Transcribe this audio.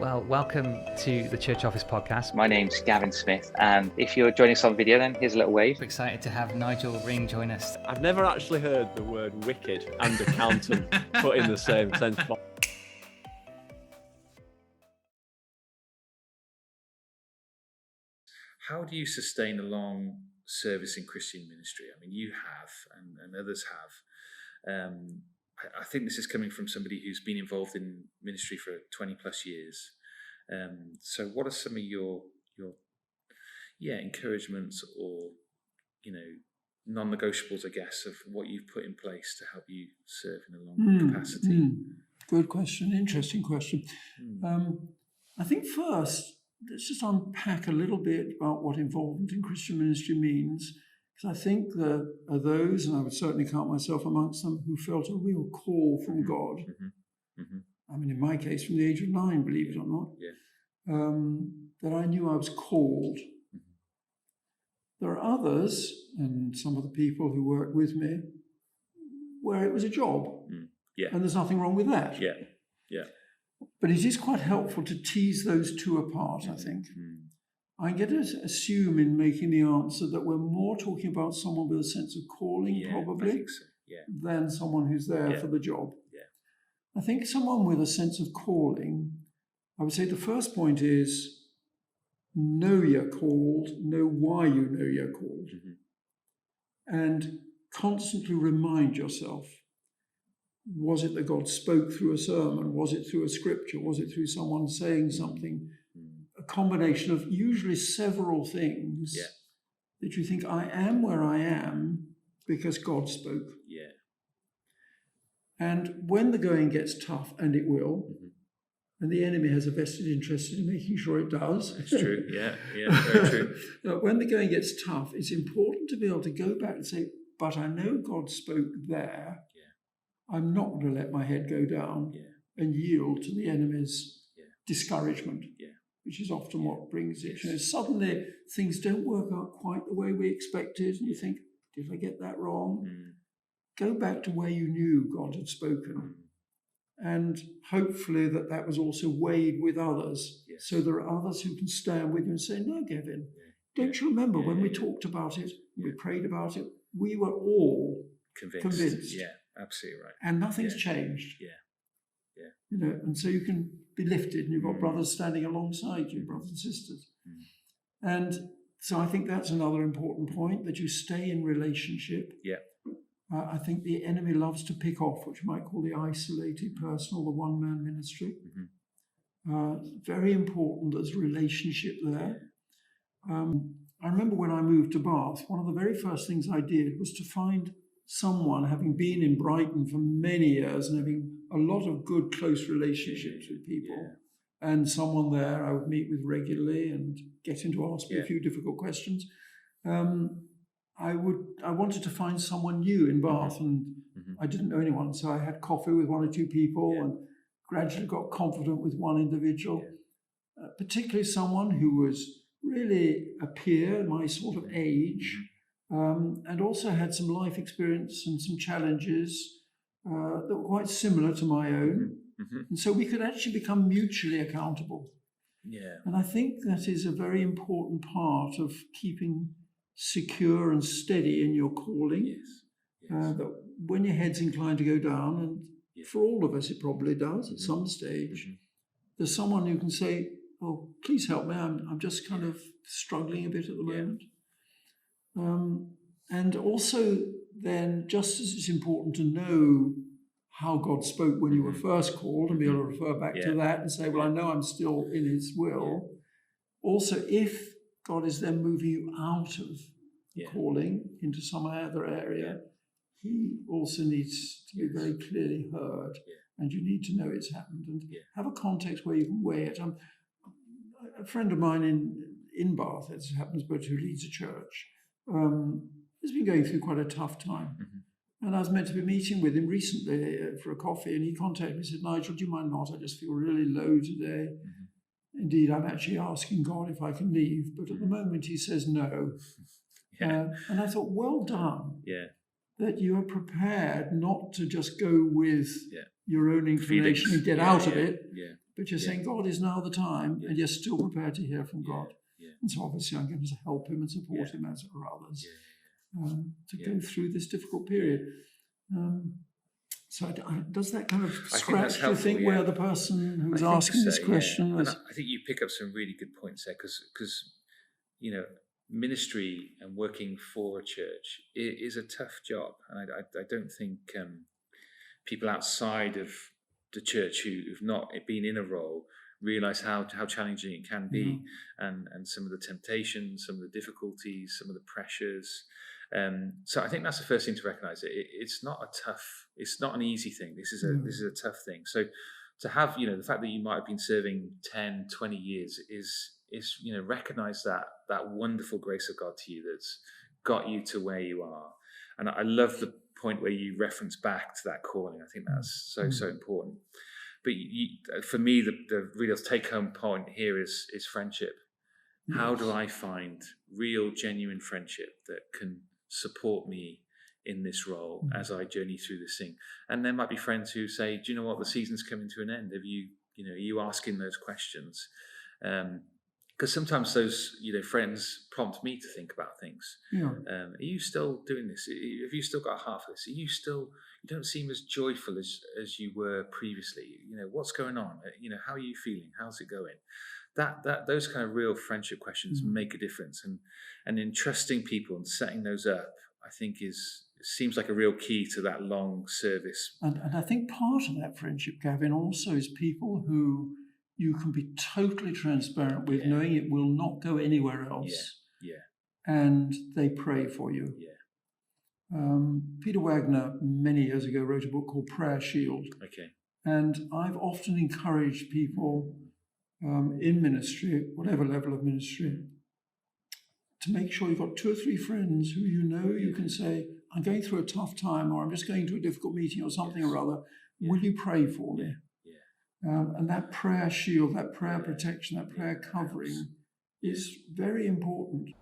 Well, welcome to the Church Office podcast. My name's Gavin Smith, and if you're joining us on video, then here's a little wave. We're excited to have Nigel Ring join us. I've never actually heard the word wicked and accountant put in the same sentence. How do you sustain a long service in Christian ministry? I mean, you have, and others have. I think this is coming from somebody who's been involved in ministry for 20 plus years. So what are some of your encouragements or, non-negotiables, I guess, of what you've put in place to help you serve in a long capacity? Good question. Interesting question. I think first, let's just unpack a little bit about what involvement in Christian ministry means. Because I think there are those, and I would certainly count myself amongst them, who felt a real call from God. I mean, in my case, from the age of 9, believe it or not, that I knew I was called. There are others, and some of the people who worked with me, where it was a job. And there's nothing wrong with that. But it is quite helpful to tease those two apart, I think. I get to assume in making the answer that we're more talking about someone with a sense of calling, probably, than someone who's there for the job. I think someone with a sense of calling, I would say the first point is know you're called, know why you know you're called, and constantly remind yourself, was it that God spoke through a sermon? Was it through a scripture? Was it through someone saying something? A combination of usually several things that you think, I am where I am because God spoke. And when the going gets tough, and it will, and the enemy has a vested interest in making sure it does. It's true, very true. When the going gets tough, it's important to be able to go back and say, but I know God spoke there. I'm not going to let my head go down and yield to the enemy's discouragement, which is often what brings it. Suddenly things don't work out quite the way we expected, and you think, did I get that wrong? Go back to where you knew God had spoken. And hopefully that was also weighed with others. So there are others who can stand with you and say, no, Gavin, don't you remember when we talked about it, we prayed about it, we were all convinced. Yeah, absolutely right. And nothing's changed. And so you can be lifted, and you've got brothers standing alongside you, brothers and sisters. And so I think that's another important point, that you stay in relationship. I think the enemy loves to pick off what you might call the isolated person or the one-man ministry. Very important there's relationship there. I remember when I moved to Bath, one of the very first things I did was to find someone, having been in Brighton for many years and having a lot of good, close relationships with people, and someone there I would meet with regularly and get him to ask me a few difficult questions. I wanted to find someone new in Bath, and I didn't know anyone, so I had coffee with one or two people and gradually got confident with one individual, particularly someone who was really a peer, my sort of age, and also had some life experience and some challenges that were quite similar to my own. And so we could actually become mutually accountable. And I think that is a very important part of keeping secure and steady in your calling. That when your head's inclined to go down, and for all of us it probably does at some stage, there's someone who can say, oh, please help me, I'm just kind of struggling a bit at the moment. And also then, just as it's important to know how God spoke when you were first called and be able to refer back to that and say, well, I know I'm still in his will. Also, if God is then moving you out of calling into some other area, he also needs to be very clearly heard, and you need to know it's happened and have a context where you can weigh it. A friend of mine in Bath, as it happens, but who leads a church, has been going through quite a tough time. And I was meant to be meeting with him recently for a coffee, and he contacted me and said, Nigel, do you mind not? I just feel really low today. Indeed, I'm actually asking God if I can leave, but at the moment he says no. And I thought, well done, that you are prepared not to just go with your own inclination and get out of it, but you're Yeah. saying God is now the time, Yeah. and you're still prepared to hear from Yeah. God. Yeah. And so obviously I'm going to help him and support Yeah. him, as are others, Yeah. to Yeah. go through this difficult period. So does that kind of I think that's scratch, do you helpful, think, yeah. where the person who was I think asking this so, question yeah. was? And I think you pick up some really good points there because ministry and working for a church is a tough job, and I don't think people outside of the church who've not been in a role realize how challenging it can be, and some of the temptations, some of the difficulties, some of the pressures. So I think that's the first thing to recognize. It's not an easy thing. This is a tough thing. So to have, the fact that you might have been serving 10, 20 years is recognize that wonderful grace of God to you that's got you to where you are. And I love the point where you reference back to that calling. I think that's so important. But for me, the real take-home point here is friendship. Yes. How do I find real, genuine friendship that can support me in this role as I journey through this thing? And there might be friends who say, do you know what, the season's coming to an end. Have are you asking those questions? Because sometimes those friends prompt me to think about things. Are you still doing this? Have you still got a heart for this? You don't seem as joyful as you were previously. What's going on? How are you feeling? How's it going? That those kind of real friendship questions make a difference, and in trusting people and setting those up, I think seems like a real key to that long service. And I think part of that friendship, Gavin, also is people who you can be totally transparent with, knowing it will not go anywhere else. And they pray for you. Peter Wagner, many years ago, wrote a book called Prayer Shield. And I've often encouraged people in ministry, whatever level of ministry, to make sure you've got 2 or 3 friends who you can say, I'm going through a tough time, or I'm just going to a difficult meeting or something or other. Will you pray for me? And that prayer shield, that prayer protection, that prayer covering is very important.